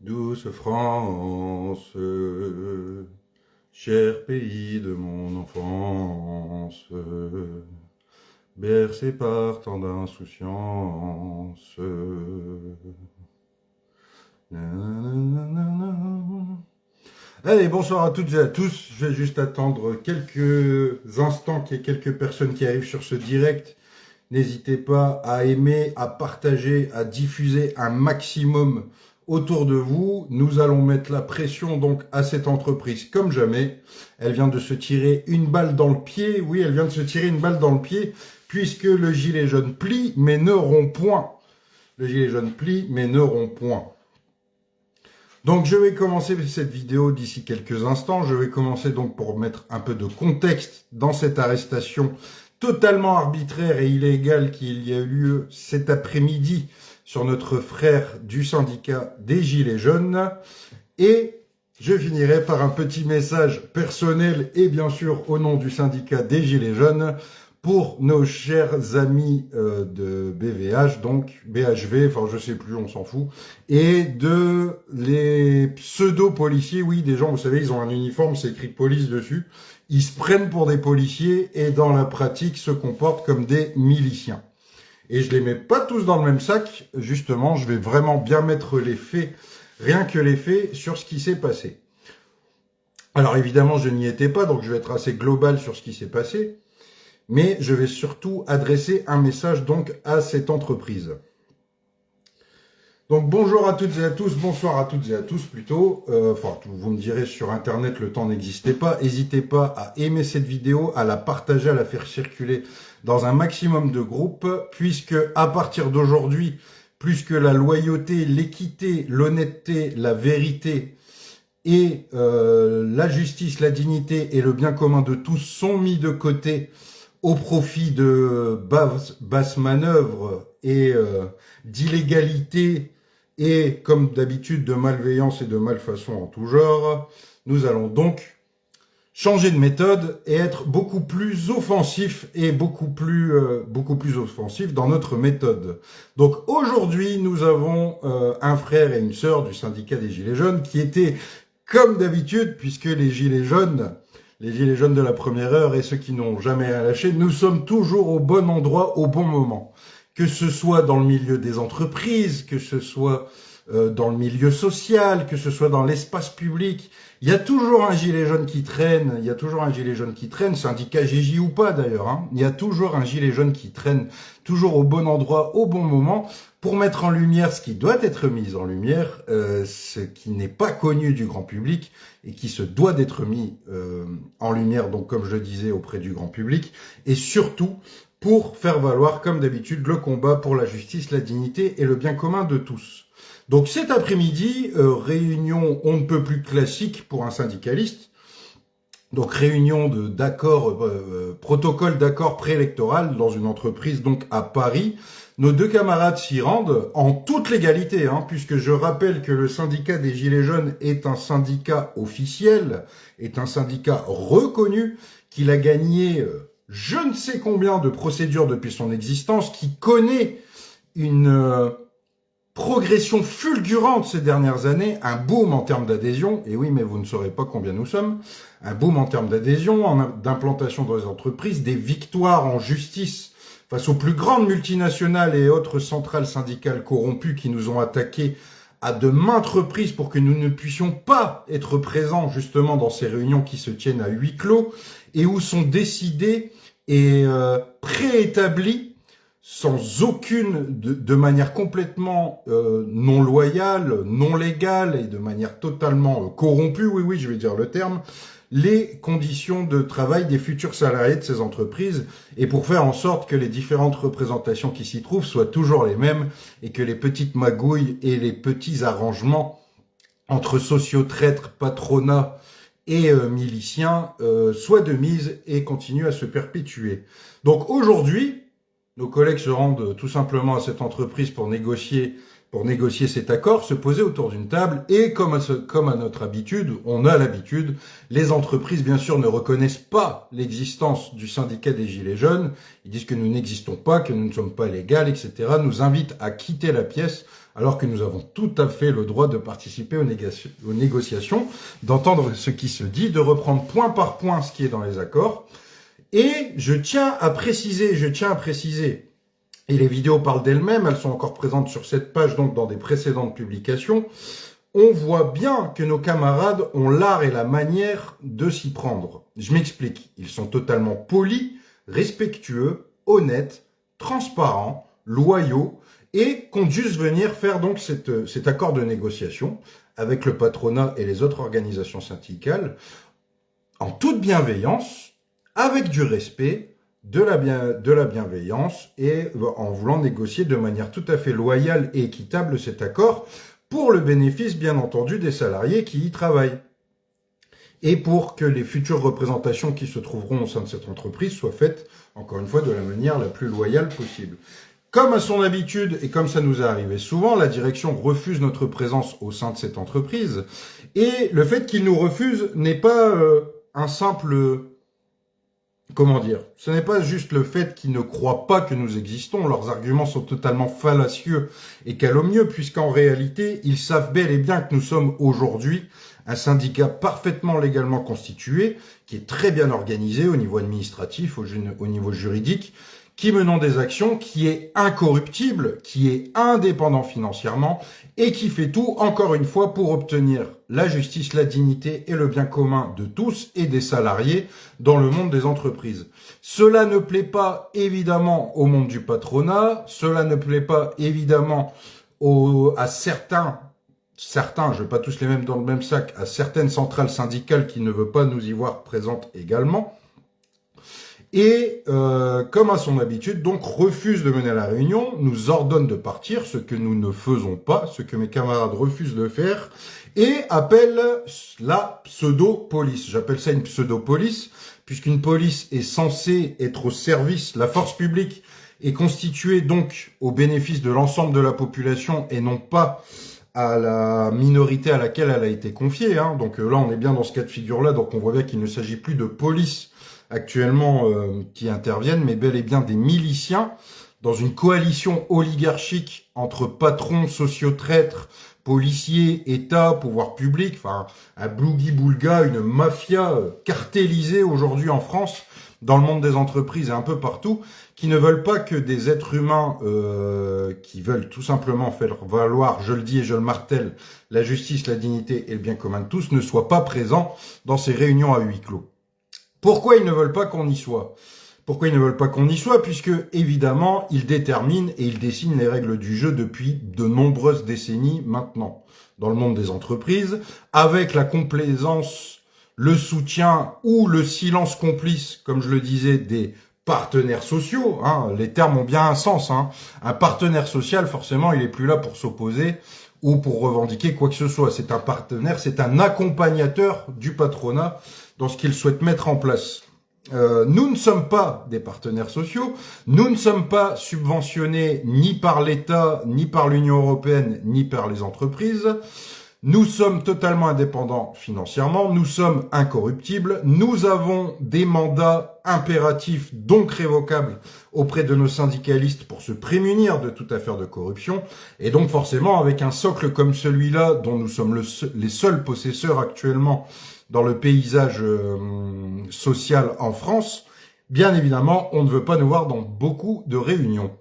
Douce France, cher pays de mon enfance, bercé par tant d'insouciance. Allez, bonsoir à toutes et à tous. Je vais juste attendre quelques instants qu'il y ait quelques personnes qui arrivent sur ce direct. N'hésitez pas à aimer, à partager, à diffuser un maximum autour de vous. Nous allons mettre la pression donc à cette entreprise comme jamais. Elle vient de se tirer une balle dans le pied. Oui, elle vient de se tirer une balle dans le pied puisque le gilet jaune plie mais ne rompt point. Le gilet jaune plie mais ne rompt point. Donc je vais commencer cette vidéo d'ici quelques instants. Je vais commencer donc pour mettre un peu de contexte dans cette arrestation totalement arbitraire et illégale qu'il y a eu lieu cet après-midi sur notre frère du syndicat des Gilets jaunes. Et je finirai par un petit message personnel et bien sûr au nom du syndicat des Gilets jaunes pour nos chers amis de BVH, donc BHV, enfin je sais plus, on s'en fout, et de les pseudo-policiers, oui, des gens, vous savez, ils ont un uniforme, c'est écrit police dessus, ils se prennent pour des policiers et dans la pratique se comportent comme des miliciens. Et je les mets pas tous dans le même sac, justement, je vais vraiment bien mettre les faits, rien que les faits, sur ce qui s'est passé. Alors évidemment, je n'y étais pas, donc je vais être assez global sur ce qui s'est passé. Mais je vais surtout adresser un message donc à cette entreprise. Donc bonjour à toutes et à tous, bonsoir à toutes et à tous plutôt. Enfin, vous me direz sur internet, le temps n'existait pas. N'hésitez pas à aimer cette vidéo, à la partager, à la faire circuler dans un maximum de groupes, puisque à partir d'aujourd'hui, plus que la loyauté, l'équité, l'honnêteté, la vérité et la justice, la dignité et le bien commun de tous sont mis de côté au profit de basses manœuvres et d'illégalité et, comme d'habitude, de malveillance et de malfaçon en tout genre, nous allons donc changer de méthode et être beaucoup plus offensif et beaucoup plus offensif dans notre méthode. Donc aujourd'hui, nous avons un frère et une sœur du syndicat des Gilets jaunes qui étaient, comme d'habitude, puisque les Gilets jaunes de la première heure et ceux qui n'ont jamais rien lâché, nous sommes toujours au bon endroit, au bon moment. Que ce soit dans le milieu des entreprises, que ce soit dans le milieu social, que ce soit dans l'espace public, il y a toujours un gilet jaune qui traîne, syndicat Gigi ou pas d'ailleurs, hein. Il y a toujours un gilet jaune qui traîne, toujours au bon endroit, au bon moment, pour mettre en lumière ce qui doit être mis en lumière, ce qui n'est pas connu du grand public et qui se doit d'être mis en lumière, donc comme je le disais, auprès du grand public, et surtout pour faire valoir, comme d'habitude, le combat pour la justice, la dignité et le bien commun de tous. Donc cet après-midi, réunion on ne peut plus classique pour un syndicaliste, donc réunion protocole d'accord préélectoral dans une entreprise donc à Paris. Nos deux camarades s'y rendent en toute légalité, hein, puisque je rappelle que le syndicat des Gilets jaunes est un syndicat officiel, est un syndicat reconnu, qu'il a gagné je ne sais combien de procédures depuis son existence, qui connaît une progression fulgurante ces dernières années, un boom en termes d'adhésion, et oui, mais vous ne saurez pas combien nous sommes, un boom en termes d'adhésion, d'implantation dans les entreprises, des victoires en justice face aux plus grandes multinationales et autres centrales syndicales corrompues qui nous ont attaqués à de maintes reprises pour que nous ne puissions pas être présents justement dans ces réunions qui se tiennent à huis clos et où sont décidées et préétablies sans aucune, de manière complètement non loyale, non légale et de manière totalement corrompue, oui, je vais dire le terme, les conditions de travail des futurs salariés de ces entreprises et pour faire en sorte que les différentes représentations qui s'y trouvent soient toujours les mêmes et que les petites magouilles et les petits arrangements entre sociotraîtres, patronat et miliciens soient de mise et continuent à se perpétuer. Donc aujourd'hui, nos collègues se rendent tout simplement à cette entreprise pour négocier pour négocier cet accord, se poser autour d'une table et comme à notre habitude, on a l'habitude, les entreprises bien sûr ne reconnaissent pas l'existence du syndicat des Gilets jaunes, ils disent que nous n'existons pas, que nous ne sommes pas légaux, etc., nous invitent à quitter la pièce alors que nous avons tout à fait le droit de participer aux négociations, d'entendre ce qui se dit, de reprendre point par point ce qui est dans les accords. Et je tiens à préciser, et les vidéos parlent d'elles-mêmes, elles sont encore présentes sur cette page, donc dans des précédentes publications, on voit bien que nos camarades ont l'art et la manière de s'y prendre. Je m'explique, ils sont totalement polis, respectueux, honnêtes, transparents, loyaux, et comptent juste venir faire donc cet accord de négociation avec le patronat et les autres organisations syndicales, en toute bienveillance, avec du respect, de la bienveillance et en voulant négocier de manière tout à fait loyale et équitable cet accord pour le bénéfice, bien entendu, des salariés qui y travaillent. Et pour que les futures représentations qui se trouveront au sein de cette entreprise soient faites, encore une fois, de la manière la plus loyale possible. Comme à son habitude, et comme ça nous est arrivé souvent, la direction refuse notre présence au sein de cette entreprise. Et le fait qu'ils nous refusent n'est pas un simple... Comment dire? Ce n'est pas juste le fait qu'ils ne croient pas que nous existons, leurs arguments sont totalement fallacieux et calomnieux, puisqu'en réalité, ils savent bel et bien que nous sommes aujourd'hui un syndicat parfaitement légalement constitué, qui est très bien organisé au niveau administratif, au niveau juridique, qui menant des actions, qui est incorruptible, qui est indépendant financièrement et qui fait tout, encore une fois, pour obtenir la justice, la dignité et le bien commun de tous et des salariés dans le monde des entreprises. Cela ne plaît pas évidemment au monde du patronat, cela ne plaît pas évidemment à certains, je ne vais pas tous les mettre dans le même sac, à certaines centrales syndicales qui ne veulent pas nous y voir présentes également. Et comme à son habitude, donc refuse de mener la réunion, nous ordonne de partir, ce que nous ne faisons pas, ce que mes camarades refusent de faire, et appelle la pseudo-police. J'appelle ça une pseudo-police, puisqu'une police est censée être au service, la force publique est constituée donc au bénéfice de l'ensemble de la population et non pas à la minorité à laquelle elle a été confiée. Hein. Donc là, on est bien dans ce cas de figure-là, donc on voit bien qu'il ne s'agit plus de police actuellement qui interviennent, mais bel et bien des miliciens dans une coalition oligarchique entre patrons, sociotraîtres, policiers, État, pouvoir public, enfin un blougi-boulga, une mafia cartélisée aujourd'hui en France, dans le monde des entreprises et un peu partout, qui ne veulent pas que des êtres humains qui veulent tout simplement faire valoir, je le dis et je le martèle, la justice, la dignité et le bien commun de tous, ne soient pas présents dans ces réunions à huis clos. Pourquoi ils ne veulent pas qu'on y soit? Pourquoi ils ne veulent pas qu'on y soit? Puisque, évidemment, ils déterminent et ils dessinent les règles du jeu depuis de nombreuses décennies maintenant. Dans le monde des entreprises, avec la complaisance, le soutien ou le silence complice, comme je le disais, des partenaires sociaux. Hein, les termes ont bien un sens. Hein. Un partenaire social, forcément, il est plus là pour s'opposer ou pour revendiquer quoi que ce soit. C'est un partenaire, c'est un accompagnateur du patronat dans ce qu'il souhaite mettre en place. Nous ne sommes pas des partenaires sociaux, nous ne sommes pas subventionnés ni par l'État, ni par l'Union européenne, ni par les entreprises. Nous sommes totalement indépendants financièrement, nous sommes incorruptibles, nous avons des mandats impératifs, donc révocables, auprès de nos syndicalistes pour se prémunir de toute affaire de corruption, et donc forcément avec un socle comme celui-là, dont nous sommes les seuls possesseurs actuellement dans le paysage social en France, bien évidemment, on ne veut pas nous voir dans beaucoup de réunions.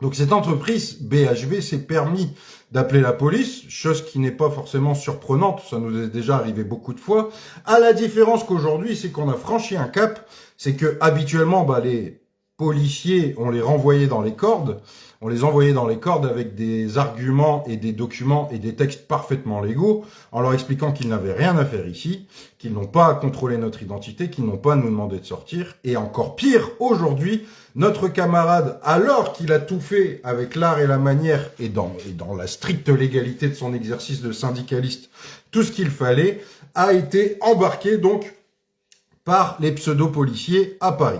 Donc cette entreprise, BHV, s'est permis d'appeler la police, chose qui n'est pas forcément surprenante, ça nous est déjà arrivé beaucoup de fois, à la différence qu'aujourd'hui, c'est qu'on a franchi un cap, c'est que habituellement, les policiers, on les renvoyait dans les cordes, on les envoyait dans les cordes avec des arguments et des documents et des textes parfaitement légaux, en leur expliquant qu'ils n'avaient rien à faire ici, qu'ils n'ont pas à contrôler notre identité, qu'ils n'ont pas à nous demander de sortir. Et encore pire, aujourd'hui, notre camarade, alors qu'il a tout fait avec l'art et la manière et dans la stricte légalité de son exercice de syndicaliste, tout ce qu'il fallait, a été embarqué donc par les pseudo-policiers à Paris.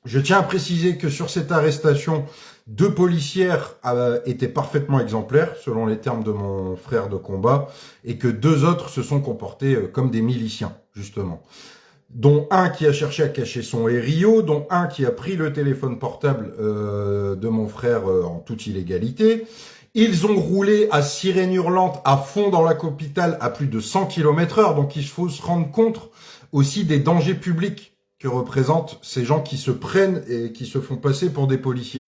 Je tiens à préciser que sur cette arrestation, 2 policières étaient parfaitement exemplaires, selon les termes de mon frère de combat, et que 2 autres se sont comportés comme des miliciens, justement. Dont un qui a cherché à cacher son Rio, dont un qui a pris le téléphone portable de mon frère en toute illégalité. Ils ont roulé à sirène hurlante à fond dans la capitale à plus de 100 km/h, donc il faut se rendre compte aussi des dangers publics que représentent ces gens qui se prennent et qui se font passer pour des policiers.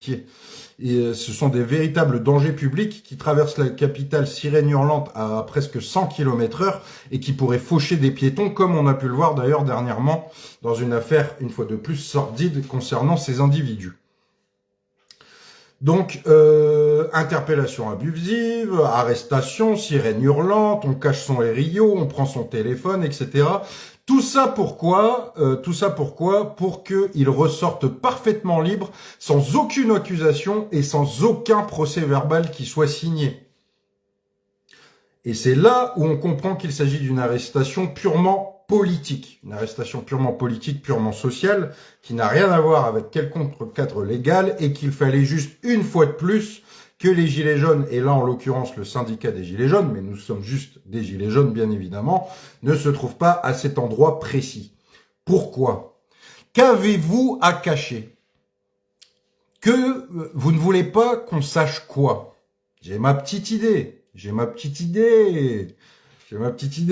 Et ce sont des véritables dangers publics qui traversent la capitale sirène hurlante à presque 100 km/h et qui pourraient faucher des piétons, comme on a pu le voir d'ailleurs dernièrement dans une affaire, une fois de plus, sordide concernant ces individus. Donc, interpellation abusive, arrestation, sirène hurlante, on cache son Rio, on prend son téléphone, etc. Tout ça pourquoi? Pour qu'il ressorte parfaitement libre, sans aucune accusation et sans aucun procès verbal qui soit signé. Et c'est là où on comprend qu'il s'agit d'une arrestation purement politique. Une arrestation purement politique, purement sociale, qui n'a rien à voir avec quelconque cadre légal et qu'il fallait juste une fois de plus que les Gilets jaunes, et là en l'occurrence le syndicat des Gilets jaunes, mais nous sommes juste des Gilets jaunes bien évidemment, ne se trouvent pas à cet endroit précis. Pourquoi? Qu'avez-vous à cacher? Que vous ne voulez pas qu'on sache quoi? J'ai ma petite idée.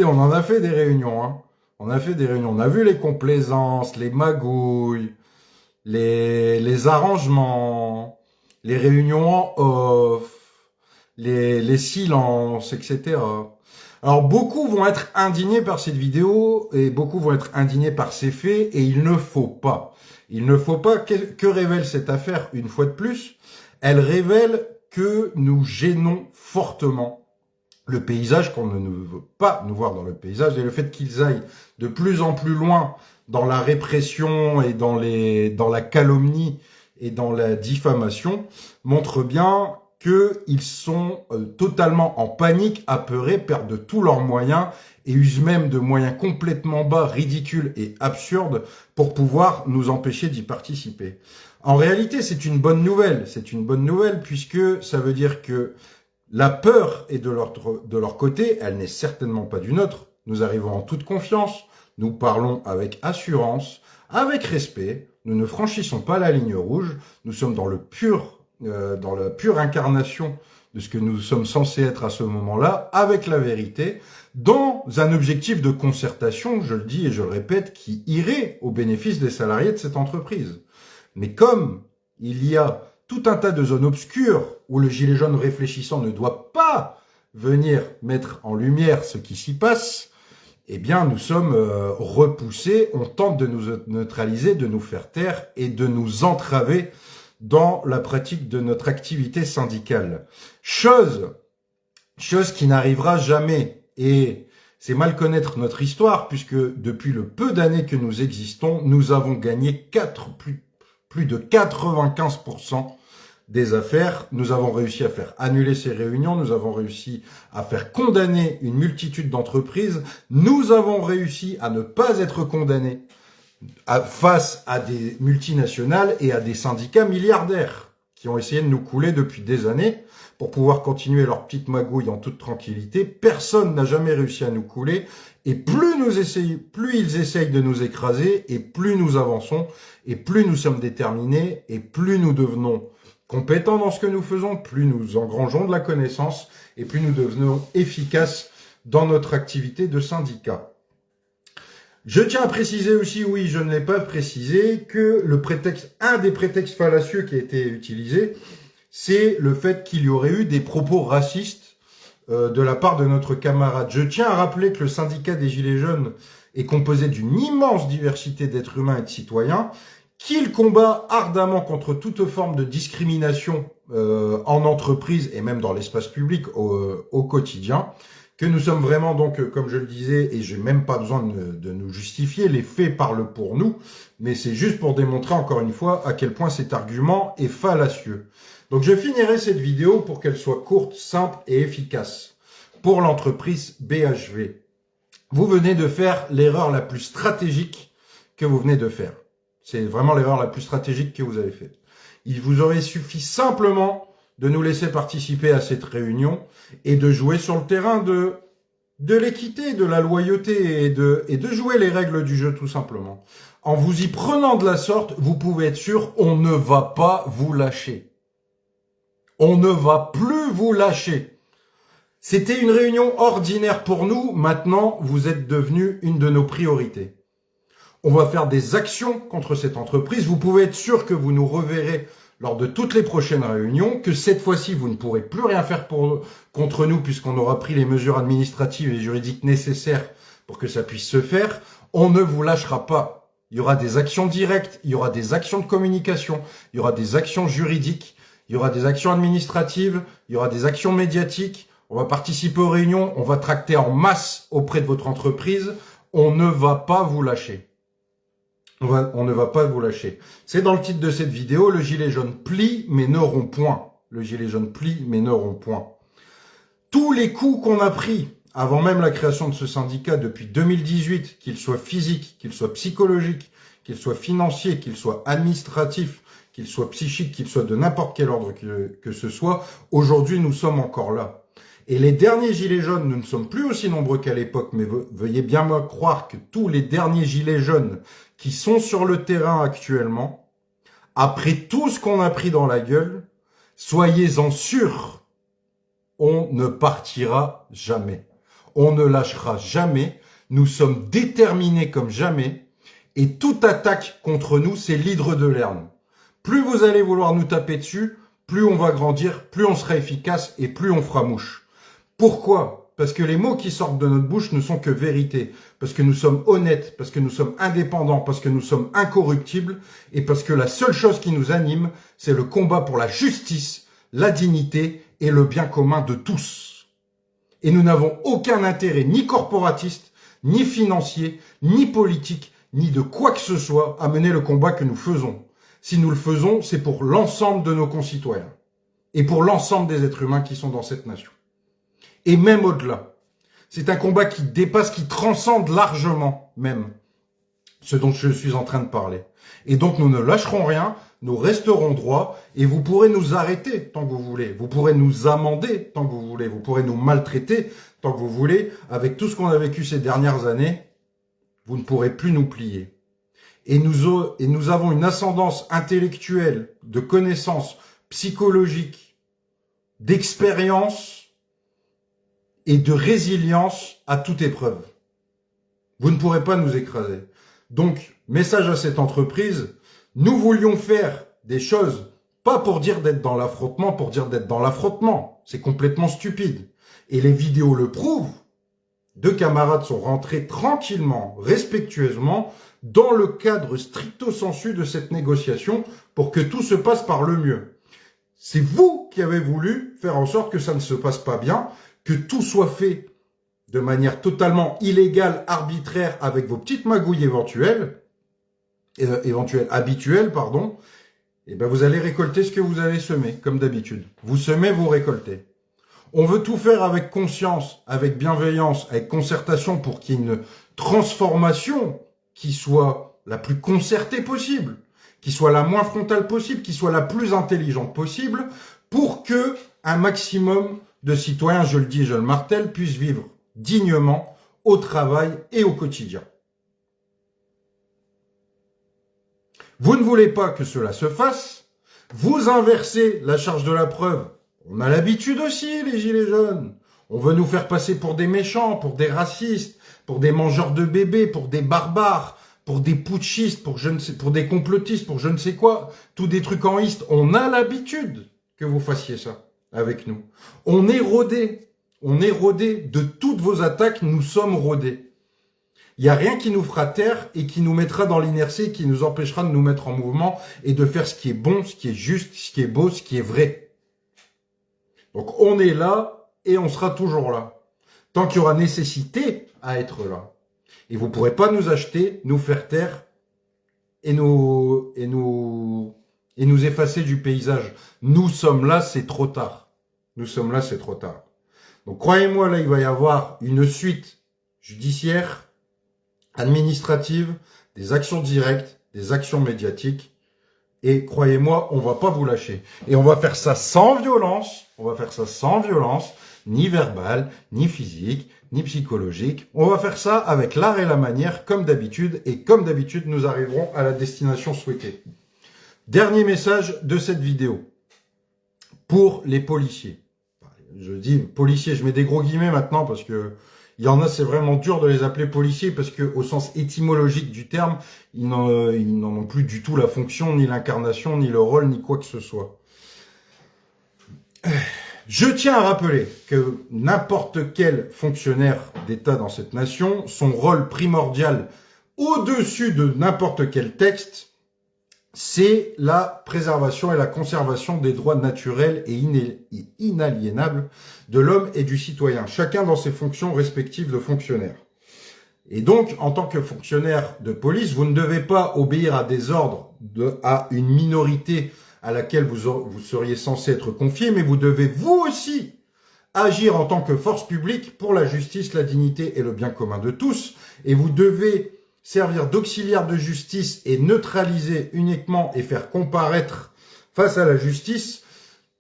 On en a fait des réunions, hein. On a fait des réunions. On a vu les complaisances, les magouilles, les arrangements, les réunions en off, les silences, etc. Alors, beaucoup vont être indignés par cette vidéo et beaucoup vont être indignés par ces faits et il ne faut pas. Il ne faut pas. Que révèle cette affaire une fois de plus? Elle révèle que nous gênons fortement le paysage, qu'on ne veut pas nous voir dans le paysage, et le fait qu'ils aillent de plus en plus loin dans la répression et dans la calomnie et dans la diffamation montre bien qu'ils sont totalement en panique, apeurés, perdent tous leurs moyens et usent même de moyens complètement bas, ridicules et absurdes pour pouvoir nous empêcher d'y participer. En réalité, c'est une bonne nouvelle. C'est une bonne nouvelle puisque ça veut dire que la peur est de leur côté, elle n'est certainement pas du nôtre. Nous arrivons en toute confiance, nous parlons avec assurance, avec respect, nous ne franchissons pas la ligne rouge, nous sommes dans la pure incarnation de ce que nous sommes censés être à ce moment-là, avec la vérité, dans un objectif de concertation, je le dis et je le répète, qui irait au bénéfice des salariés de cette entreprise. Mais comme il y a tout un tas de zones obscures où le gilet jaune réfléchissant ne doit pas venir mettre en lumière ce qui s'y passe, eh bien nous sommes repoussés, on tente de nous neutraliser, de nous faire taire et de nous entraver dans la pratique de notre activité syndicale. Chose qui n'arrivera jamais. Et c'est mal connaître notre histoire, puisque depuis le peu d'années que nous existons, nous avons gagné plus de 95% des affaires. Nous avons réussi à faire annuler ces réunions, nous avons réussi à faire condamner une multitude d'entreprises, nous avons réussi à ne pas être condamnés face à des multinationales et à des syndicats milliardaires qui ont essayé de nous couler depuis des années pour pouvoir continuer leur petite magouille en toute tranquillité. Personne n'a jamais réussi à nous couler et plus ils essayent de nous écraser et plus nous avançons et plus nous sommes déterminés et plus nous devenons compétents dans ce que nous faisons, plus nous engrangeons de la connaissance et plus nous devenons efficaces dans notre activité de syndicat. Je tiens à préciser aussi, oui, je ne l'ai pas précisé, que un des prétextes fallacieux qui a été utilisé, c'est le fait qu'il y aurait eu des propos racistes de la part de notre camarade. Je tiens à rappeler que le syndicat des Gilets jaunes est composé d'une immense diversité d'êtres humains et de citoyens, qu'il combat ardemment contre toute forme de discrimination en entreprise et même dans l'espace public au quotidien, que nous sommes vraiment donc, comme je le disais, et j'ai même pas besoin de nous justifier, les faits parlent pour nous, mais c'est juste pour démontrer encore une fois à quel point cet argument est fallacieux. Donc je finirai cette vidéo pour qu'elle soit courte, simple et efficace. Pour l'entreprise BHV, vous venez de faire l'erreur la plus stratégique que vous venez de faire. C'est vraiment l'erreur la plus stratégique que vous avez faite. Il vous aurait suffi simplement de nous laisser participer à cette réunion et de jouer sur le terrain de l'équité, de la loyauté et de jouer les règles du jeu tout simplement. En vous y prenant de la sorte, vous pouvez être sûr, on ne va pas vous lâcher. On ne va plus vous lâcher. C'était une réunion ordinaire pour nous, maintenant vous êtes devenu une de nos priorités. On va faire des actions contre cette entreprise, vous pouvez être sûr que vous nous reverrez lors de toutes les prochaines réunions, que cette fois-ci, vous ne pourrez plus rien faire contre nous puisqu'on aura pris les mesures administratives et juridiques nécessaires pour que ça puisse se faire. On ne vous lâchera pas. Il y aura des actions directes, il y aura des actions de communication, il y aura des actions juridiques, il y aura des actions administratives, il y aura des actions médiatiques. On va participer aux réunions, on va tracter en masse auprès de votre entreprise. On ne va pas vous lâcher. On ne va pas vous lâcher. C'est dans le titre de cette vidéo, le gilet jaune plie mais ne rompt point. Le gilet jaune plie mais ne rompt point. Tous les coups qu'on a pris avant même la création de ce syndicat depuis 2018, qu'ils soient physiques, qu'ils soient psychologiques, qu'ils soient financiers, qu'ils soient administratifs, qu'ils soient psychiques, qu'ils soient de n'importe quel ordre que ce soit, aujourd'hui nous sommes encore là. Et les derniers gilets jaunes, nous ne sommes plus aussi nombreux qu'à l'époque, mais veuillez bien me croire que tous les derniers gilets jaunes qui sont sur le terrain actuellement, après tout ce qu'on a pris dans la gueule, soyez-en sûrs, on ne partira jamais. On ne lâchera jamais. Nous sommes déterminés comme jamais. Et toute attaque contre nous, c'est l'hydre de Lerne. Plus vous allez vouloir nous taper dessus, plus on va grandir, plus on sera efficace et plus on fera mouche. Pourquoi ? Parce que les mots qui sortent de notre bouche ne sont que vérité. Parce que nous sommes honnêtes, parce que nous sommes indépendants, parce que nous sommes incorruptibles et parce que la seule chose qui nous anime, c'est le combat pour la justice, la dignité et le bien commun de tous. Et nous n'avons aucun intérêt ni corporatiste, ni financier, ni politique, ni de quoi que ce soit à mener le combat que nous faisons. Si nous le faisons, c'est pour l'ensemble de nos concitoyens et pour l'ensemble des êtres humains qui sont dans cette nation. Et même au-delà. C'est un combat qui dépasse, qui transcende largement même ce dont je suis en train de parler. Et donc nous ne lâcherons rien, nous resterons droits et vous pourrez nous arrêter tant que vous voulez. Vous pourrez nous amender tant que vous voulez. Vous pourrez nous maltraiter tant que vous voulez. Avec tout ce qu'on a vécu ces dernières années, vous ne pourrez plus nous plier. Et nous avons une ascendance intellectuelle, de connaissances psychologiques, d'expérience et de résilience à toute épreuve. Vous ne pourrez pas nous écraser. Donc, message à cette entreprise, nous voulions faire des choses, pas pour dire d'être dans l'affrontement, pour dire d'être dans l'affrontement. C'est complètement stupide. Et les vidéos le prouvent. Deux camarades sont rentrés tranquillement, respectueusement, dans le cadre stricto sensu de cette négociation pour que tout se passe par le mieux. C'est vous qui avez voulu faire en sorte que ça ne se passe pas bien, que tout soit fait de manière totalement illégale, arbitraire, avec vos petites magouilles habituelles, pardon, et ben vous allez récolter ce que vous avez semé, comme d'habitude. Vous semez, vous récoltez. On veut tout faire avec conscience, avec bienveillance, avec concertation pour qu'il y ait une transformation qui soit la plus concertée possible, qui soit la moins frontale possible, qui soit la plus intelligente possible, pour que un maximum de citoyens, je le dis et je le martèle, puissent vivre dignement au travail et au quotidien. Vous ne voulez pas que cela se fasse, vous inversez la charge de la preuve. On a l'habitude aussi, les gilets jaunes. On veut nous faire passer pour des méchants, pour des racistes, pour des mangeurs de bébés, pour des barbares, pour des putschistes, pour des complotistes, pour je ne sais quoi, tous des trucs en iste. On a l'habitude que vous fassiez ça avec nous. On est rodés de toutes vos attaques, nous sommes rodés. Il n'y a rien qui nous fera taire et qui nous mettra dans l'inertie, qui nous empêchera de nous mettre en mouvement et de faire ce qui est bon, ce qui est juste, ce qui est beau, ce qui est vrai. Donc on est là et on sera toujours là. Tant qu'il y aura nécessité à être là. Et vous ne pourrez pas nous acheter, nous faire taire et nous effacer du paysage. Nous sommes là, c'est trop tard. Nous sommes là, c'est trop tard. Donc croyez-moi, là, il va y avoir une suite judiciaire, administrative, des actions directes, des actions médiatiques. Et croyez-moi, on va pas vous lâcher. Et on va faire ça sans violence. On va faire ça sans violence, ni verbale, ni physique, ni psychologique. On va faire ça avec l'art et la manière, comme d'habitude. Et comme d'habitude, nous arriverons à la destination souhaitée. Dernier message de cette vidéo. Pour les policiers. Je dis policiers, je mets des gros guillemets maintenant parce que il y en a, c'est vraiment dur de les appeler policiers parce que au sens étymologique du terme, ils n'en ont plus du tout la fonction, ni l'incarnation, ni le rôle, ni quoi que ce soit. Je tiens à rappeler que n'importe quel fonctionnaire d'État dans cette nation, son rôle primordial au-dessus de n'importe quel texte, c'est la préservation et la conservation des droits naturels et inaliénables de l'homme et du citoyen, chacun dans ses fonctions respectives de fonctionnaire. Et donc, en tant que fonctionnaire de police, vous ne devez pas obéir à des ordres à une minorité à laquelle vous seriez censé être confié, mais vous devez vous aussi agir en tant que force publique pour la justice, la dignité et le bien commun de tous, et vous devez servir d'auxiliaire de justice et neutraliser uniquement et faire comparaître face à la justice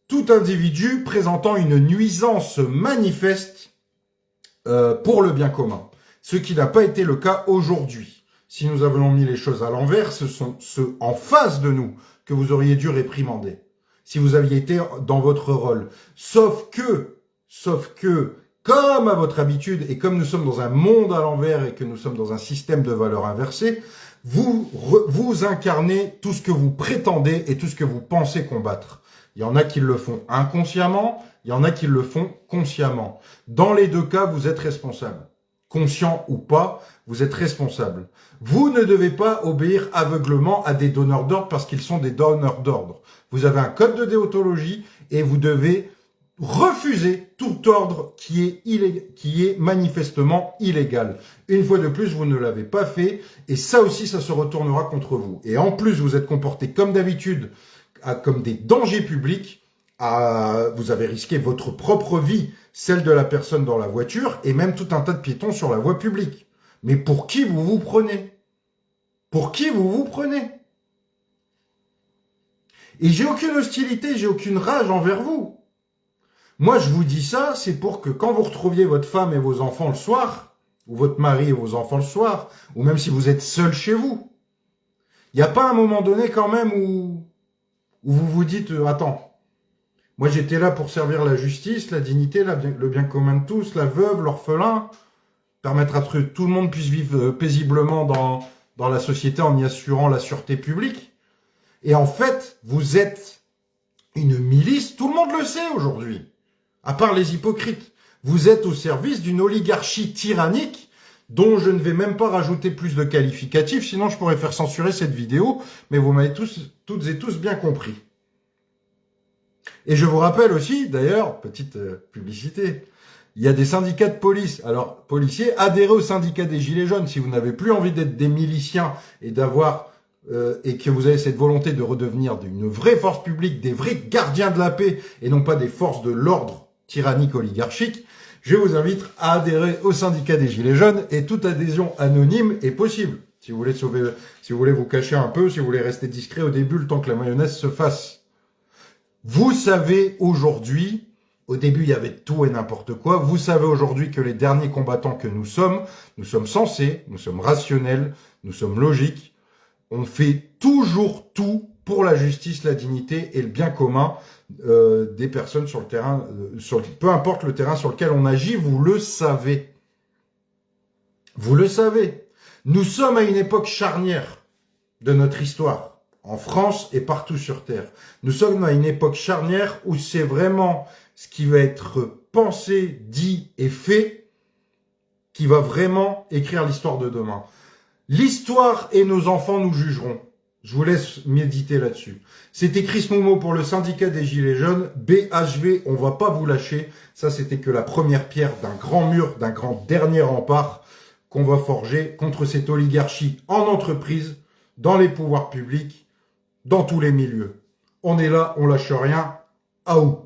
tout individu présentant une nuisance manifeste pour le bien commun. Ce qui n'a pas été le cas aujourd'hui. Si nous avons mis les choses à l'envers, ce sont ceux en face de nous que vous auriez dû réprimander. Si vous aviez été dans votre rôle. Sauf que, comme à votre habitude, et comme nous sommes dans un monde à l'envers et que nous sommes dans un système de valeurs inversées, vous incarnez tout ce que vous prétendez et tout ce que vous pensez combattre. Il y en a qui le font inconsciemment, il y en a qui le font consciemment. Dans les deux cas, vous êtes responsable. Conscient ou pas, vous êtes responsable. Vous ne devez pas obéir aveuglement à des donneurs d'ordre parce qu'ils sont des donneurs d'ordre. Vous avez un code de déontologie et vous devez refuser tout ordre qui est manifestement illégal. Une fois de plus, vous ne l'avez pas fait et ça aussi, ça se retournera contre vous. Et en plus, vous êtes comporté comme d'habitude, comme des dangers publics. Vous avez risqué votre propre vie, celle de la personne dans la voiture et même tout un tas de piétons sur la voie publique. Mais pour qui vous vous prenez? Pour qui vous vous prenez? Et j'ai aucune hostilité, j'ai aucune rage envers vous. Moi, je vous dis ça, c'est pour que quand vous retrouviez votre femme et vos enfants le soir, ou votre mari et vos enfants le soir, ou même si vous êtes seul chez vous, il n'y a pas un moment donné quand même où vous vous dites « Attends, moi j'étais là pour servir la justice, la dignité, le bien commun de tous, la veuve, l'orphelin, permettre à ce que tout le monde puisse vivre paisiblement dans la société en y assurant la sûreté publique. » Et en fait, vous êtes une milice, tout le monde le sait aujourd'hui. À part les hypocrites, vous êtes au service d'une oligarchie tyrannique dont je ne vais même pas rajouter plus de qualificatifs, sinon je pourrais faire censurer cette vidéo, mais vous m'avez toutes et tous bien compris. Et je vous rappelle aussi, d'ailleurs, petite publicité, il y a des syndicats de police. Alors, policiers, adhérez au syndicat des Gilets jaunes si vous n'avez plus envie d'être des miliciens et et que vous avez cette volonté de redevenir une vraie force publique, des vrais gardiens de la paix et non pas des forces de l'ordre tyrannique oligarchique, je vous invite à adhérer au syndicat des Gilets jaunes et toute adhésion anonyme est possible. Si vous voulez vous cacher un peu, si vous voulez rester discret au début, le temps que la mayonnaise se fasse. Vous savez aujourd'hui, au début il y avait tout et n'importe quoi, vous savez aujourd'hui que les derniers combattants que nous sommes sensés, nous sommes rationnels, nous sommes logiques, on fait toujours tout pour la justice, la dignité et le bien commun des personnes sur le terrain, peu importe le terrain sur lequel on agit, vous le savez. Vous le savez. Nous sommes à une époque charnière de notre histoire, en France et partout sur Terre. Nous sommes à une époque charnière où c'est vraiment ce qui va être pensé, dit et fait qui va vraiment écrire l'histoire de demain. L'histoire et nos enfants nous jugeront. Je vous laisse méditer là-dessus. C'était Chris Momo pour le syndicat des Gilets jaunes. BHV, on va pas vous lâcher. Ça, c'était que la première pierre d'un grand mur, d'un grand dernier rempart qu'on va forger contre cette oligarchie en entreprise, dans les pouvoirs publics, dans tous les milieux. On est là, on lâche rien. Aou!